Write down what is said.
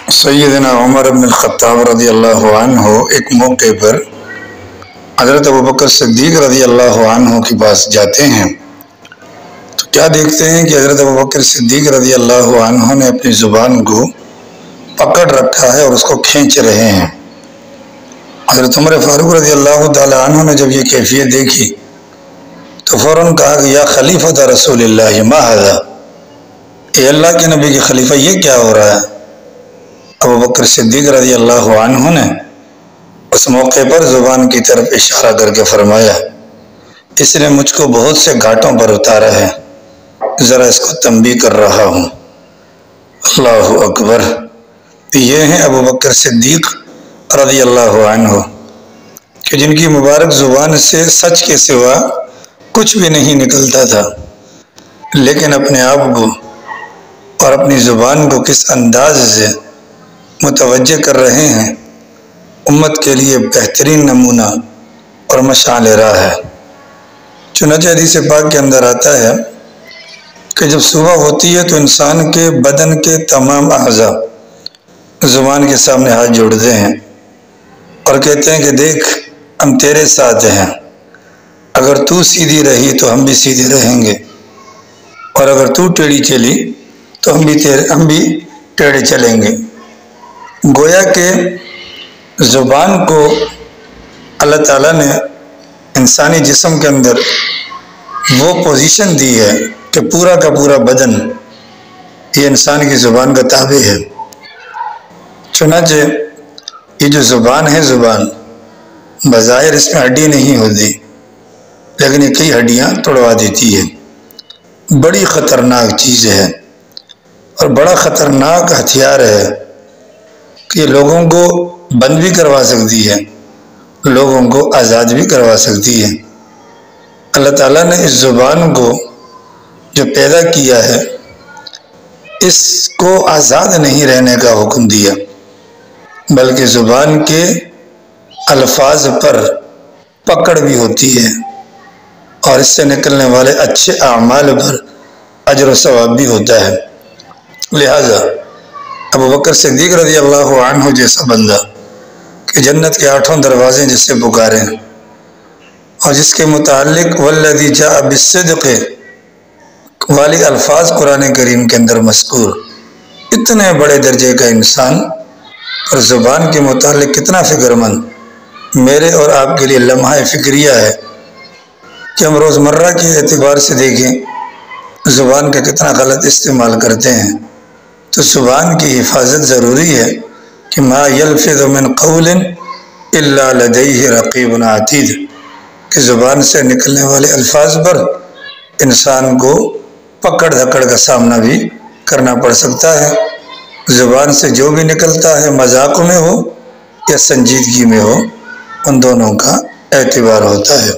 سیدنا عمر بن الخطاب رضی اللہ عنہ ایک موقع پر حضرت ابوبکر صدیق رضی اللہ عنہ کے پاس جاتے ہیں تو کیا دیکھتے ہیں کہ حضرت ابوبکر صدیق رضی اللہ عنہ نے اپنی زبان کو پکڑ رکھا ہے اور اس کو کھینچ رہے ہیں۔ حضرت عمر فاروق رضی اللہ تعالی عنہ نے جب یہ کیفیت دیکھی تو فوراً کہا کہ یا خلیفۃ رسول اللہ ما ھذا، اے اللہ کے نبی کے خلیفہ یہ کیا ہو رہا ہے؟ ابوبکر صدیق رضی اللہ عنہ نے اس موقع پر زبان کی طرف اشارہ کر کے فرمایا اس نے مجھ کو بہت سے گھاٹوں پر اتارا ہے، ذرا اس کو تنبیہ کر رہا ہوں۔ اللہ اکبر۔ یہ ہیں ابوبکر صدیق رضی اللہ عنہ کہ جن کی مبارک زبان سے سچ کے سوا کچھ بھی نہیں نکلتا تھا، لیکن اپنے آپ کو اور اپنی زبان کو کس انداز سے متوجہ کر رہے ہیں، امت کے لیے بہترین نمونہ اور مشعل راہ ہے۔ چنانچہ حدیث پاک کے اندر آتا ہے کہ جب صبح ہوتی ہے تو انسان کے بدن کے تمام اعضاء زبان کے سامنے ہاتھ جوڑتے ہیں اور کہتے ہیں کہ دیکھ ہم تیرے ساتھ ہیں، اگر تو سیدھی رہی تو ہم بھی سیدھے رہیں گے، اور اگر تو ٹیڑھی چلی تو ہم بھی ٹیڑھے چلیں گے۔ گویا کہ زبان کو اللہ تعالیٰ نے انسانی جسم کے اندر وہ پوزیشن دی ہے کہ پورا کا پورا بدن یہ انسان کی زبان کا تابع ہے۔ چنانچہ یہ جو زبان ہے، زبان بظاہر اس میں ہڈی نہیں ہوتی، لیکن یہ کئی ہڈیاں توڑوا دیتی ہے۔ بڑی خطرناک چیز ہے اور بڑا خطرناک ہتھیار ہے کہ لوگوں کو بند بھی کروا سکتی ہے، لوگوں کو آزاد بھی کروا سکتی ہے۔ اللہ تعالیٰ نے اس زبان کو جو پیدا کیا ہے اس کو آزاد نہیں رہنے کا حکم دیا، بلکہ زبان کے الفاظ پر پکڑ بھی ہوتی ہے اور اس سے نکلنے والے اچھے اعمال پر اجر و ثواب بھی ہوتا ہے۔ لہذا ابوبکر صدیق رضی اللہ عنہ جیسا بندہ کہ جنت کے 8 دروازے جس سے پکارے اور جس کے متعلق والذی جاء بالصدق والی الفاظ قرآن کریم کے اندر مذکور، اتنے بڑے درجے کا انسان اور زبان کے متعلق کتنا فکر مند میرے اور آپ کے لیے لمحہ فکریہ ہے کہ ہم روزمرہ کے اعتبار سے دیکھیں زبان کا کتنا غلط استعمال کرتے ہیں۔ تو زبان کی حفاظت ضروری ہے کہ ما یلفظ من قول الا لدیہ رقیب عتید، کہ زبان سے نکلنے والے الفاظ پر انسان کو پکڑ دھکڑ کا سامنا بھی کرنا پڑ سکتا ہے۔ زبان سے جو بھی نکلتا ہے مذاق میں ہو یا سنجیدگی میں ہو، ان دونوں کا اعتبار ہوتا ہے۔